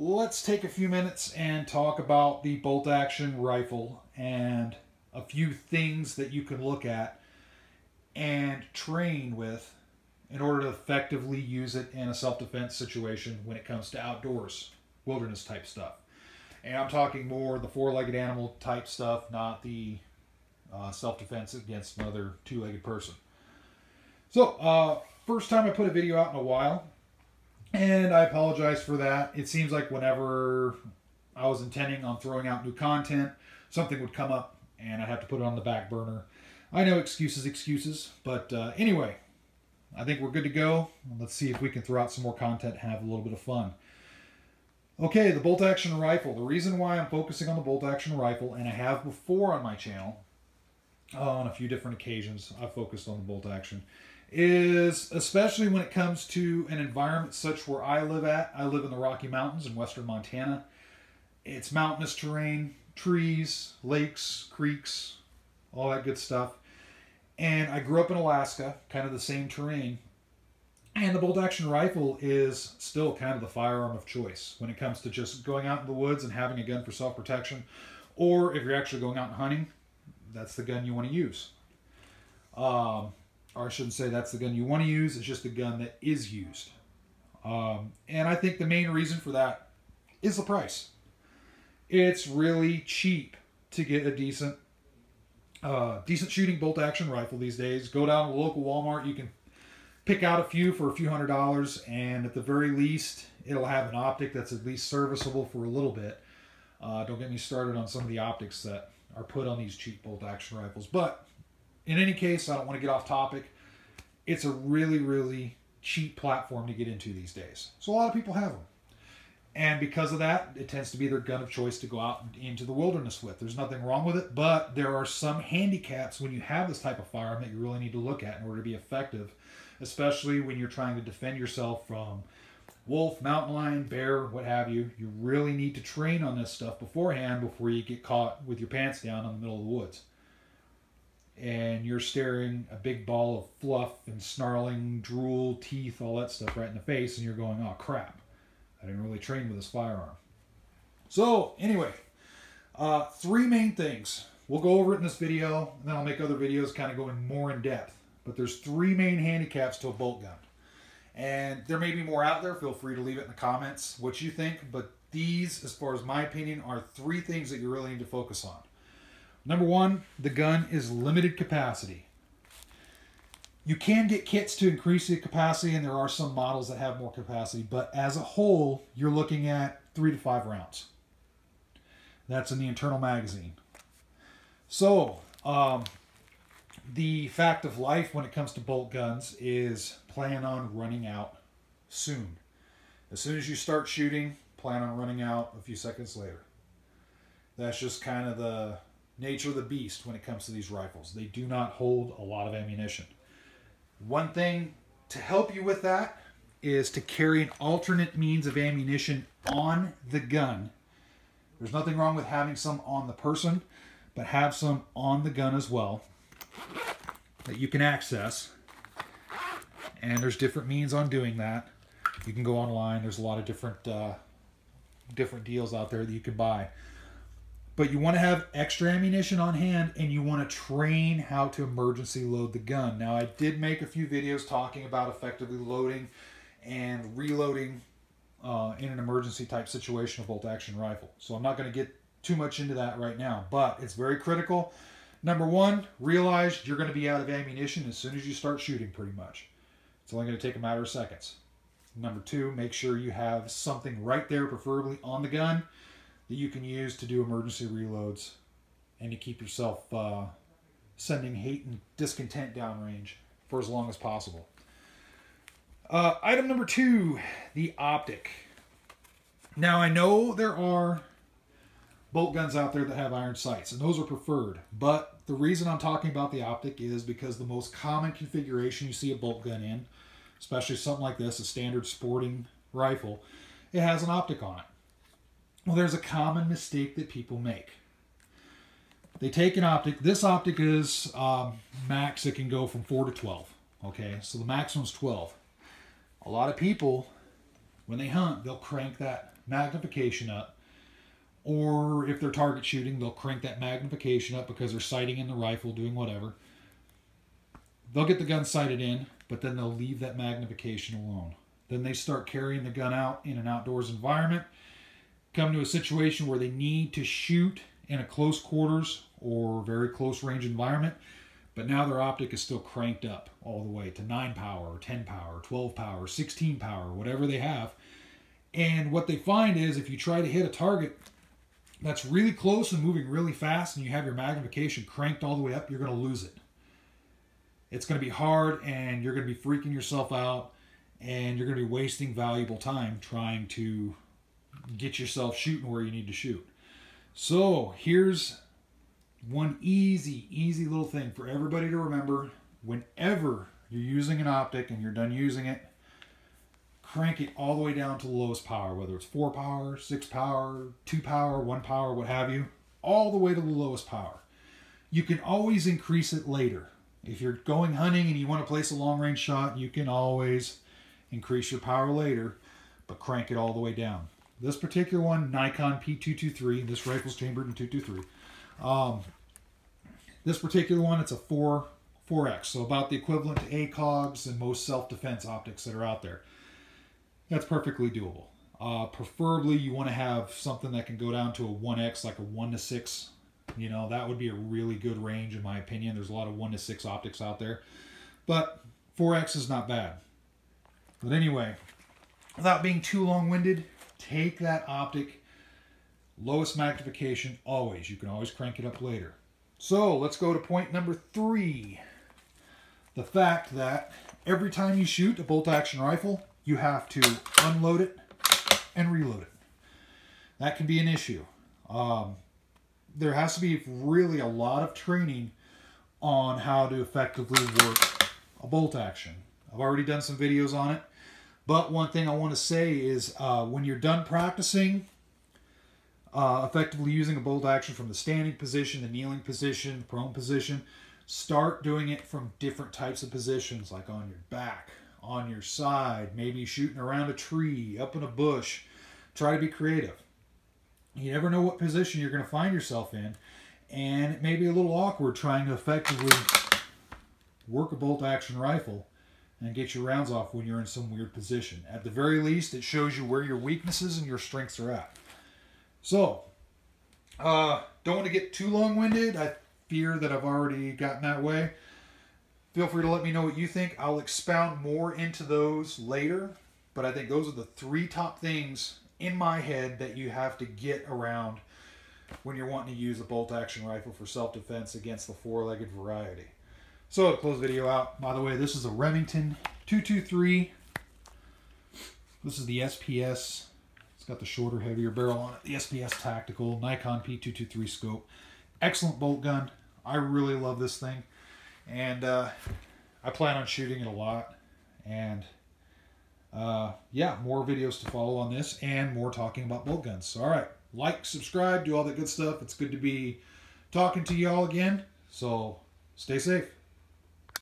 let's take a few minutes and talk about the bolt-action rifle and a few things that you can look at and train with in order to effectively use it in a self-defense situation when it comes to outdoors, wilderness type stuff. And I'm talking more the four-legged animal type stuff, not the self-defense against another two-legged person. So, first time I put a video out in a while, and I apologize for that. It seems like whenever I was intending on throwing out new content, something would come up and I'd have to put it on the back burner. I know excuses, but anyway, I think we're good to go. Let's see if we can throw out some more content and have a little bit of fun. Okay, the bolt-action rifle. The reason why I'm focusing on the bolt-action rifle, and I have before on my channel, on a few different occasions, I've focused on the bolt-action, is especially when it comes to an environment such where I live at. I live in the Rocky Mountains in western Montana. It's mountainous terrain, trees, lakes, creeks, all that good stuff. And I grew up in Alaska, kind of the same terrain. And the bolt-action rifle is still kind of the firearm of choice when it comes to just going out in the woods and having a gun for self-protection. Or if you're actually going out and hunting, that's the gun you want to use. Or I shouldn't say that's the gun you want to use, it's just the gun that is used. And I think the main reason for that is the price. It's really cheap to get a decent shooting bolt-action rifle these days. Go down to the local Walmart, you can pick out a few for a few $100s, and at the very least, it'll have an optic that's at least serviceable for a little bit. Don't get me started on some of the optics that are put on these cheap bolt-action rifles. But in any case, I don't want to get off topic. It's a really, really cheap platform to get into these days. So a lot of people have them. And because of that, it tends to be their gun of choice to go out into the wilderness with. There's nothing wrong with it, but there are some handicaps when you have this type of firearm that you really need to look at in order to be effective, especially when you're trying to defend yourself from wolf, mountain lion, bear, what have you. You really need to train on this stuff beforehand before you get caught with your pants down in the middle of the woods. And you're staring a big ball of fluff and snarling, drool, teeth, all that stuff right in the face, and you're going, oh crap, I didn't really train with this firearm. So anyway, three main things. We'll go over it in this video, and then I'll make other videos kind of going more in depth. But there's three main handicaps to a bolt gun. And there may be more out there. Feel free to leave it in the comments what you think. But these, as far as my opinion, are three things that you really need to focus on. Number one, the gun is limited capacity. You can get kits to increase the capacity, and there are some models that have more capacity. But as a whole, you're looking at 3 to 5 rounds. That's in the internal magazine. So, the fact of life when it comes to bolt guns is plan on running out soon. As soon as you start shooting, plan on running out a few seconds later. That's just kind of the nature of the beast when it comes to these rifles. They do not hold a lot of ammunition. One thing to help you with that is to carry an alternate means of ammunition on the gun. There's nothing wrong with having some on the person, but have some on the gun as well that you can access. And there's different means on doing that. You can go online. There's a lot of different deals out there that you can buy. But you want to have extra ammunition on hand, and you want to train how to emergency load the gun. Now, I did make a few videos talking about effectively loading and reloading in an emergency type situation of bolt-action rifle. So I'm not going to get too much into that right now, but it's very critical. Number one, realize you're going to be out of ammunition as soon as you start shooting pretty much. It's only going to take a matter of seconds. Number two, make sure you have something right there, preferably on the gun, that you can use to do emergency reloads and to keep yourself sending hate and discontent downrange for as long as possible. Item number two, the optic. Now, I know there are bolt guns out there that have iron sights, and those are preferred. But the reason I'm talking about the optic is because the most common configuration you see a bolt gun in, especially something like this, a standard sporting rifle, it has an optic on it. Well, there's a common mistake that people make. They take an optic. This optic is max. It can go from 4 to 12. Okay, so the maximum is 12. A lot of people, when they hunt, they'll crank that magnification up. Or if they're target shooting, they'll crank that magnification up because they're sighting in the rifle, doing whatever. They'll get the gun sighted in, but then they'll leave that magnification alone. Then they start carrying the gun out in an outdoors environment, come to a situation where they need to shoot in a close quarters or very close range environment, but now their optic is still cranked up all the way to 9 power, or 10 power, 12 power, 16 power, whatever they have. And what they find is if you try to hit a target that's really close and moving really fast and you have your magnification cranked all the way up, you're going to lose it. It's going to be hard and you're going to be freaking yourself out and you're going to be wasting valuable time trying to get yourself shooting where you need to shoot. So here's one easy little thing for everybody to remember. Whenever you're using an optic and you're done using it, crank it all the way down to the lowest power, whether it's 4 power, 6 power, 2 power, 1 power, what have you, all the way to the lowest power. You can always increase it later. If you're going hunting and you want to place a long range shot, you can always increase your power later, but crank it all the way down. This particular one, Nikon P223, this rifle's chambered in 223. This particular one, it's a 4X, so about the equivalent to ACOGs and most self-defense optics that are out there. That's perfectly doable. Preferably, you want to have something that can go down to a 1X, like a 1:6. You know, that would be a really good range, in my opinion. There's a lot of 1:6 optics out there. But 4X is not bad. But anyway, without being too long-winded, take that optic, lowest magnification, always. You can always crank it up later. So, let's go to point number 3. The fact that every time you shoot a bolt-action rifle, you have to unload it and reload it. That can be an issue. There has to be really a lot of training on how to effectively work a bolt action. I've already done some videos on it, but one thing I want to say is when you're done practicing effectively using a bolt action from the standing position, the kneeling position, the prone position, start doing it from different types of positions, like on your back, on your side, maybe shooting around a tree, up in a bush. Try to be creative. You never know what position you're going to find yourself in, and it may be a little awkward trying to effectively work a bolt-action rifle and get your rounds off when you're in some weird position. At the very least, it shows you where your weaknesses and your strengths are at. So, don't want to get too long-winded. I fear that I've already gotten that way. Feel free to let me know what you think. I'll expound more into those later, but I think those are the 3 top things in my head that you have to get around when you're wanting to use a bolt-action rifle for self-defense against the 4-legged variety. So, to close the video out, by the way, this is a Remington 223. This is the SPS. It's got the shorter, heavier barrel on it. The SPS Tactical Nikon P223 scope. Excellent bolt gun. I really love this thing. And I plan on shooting it a lot. And yeah, more videos to follow on this and more talking about bolt guns. So, all right, like, subscribe, do all that good stuff. It's good to be talking to y'all again. So stay safe.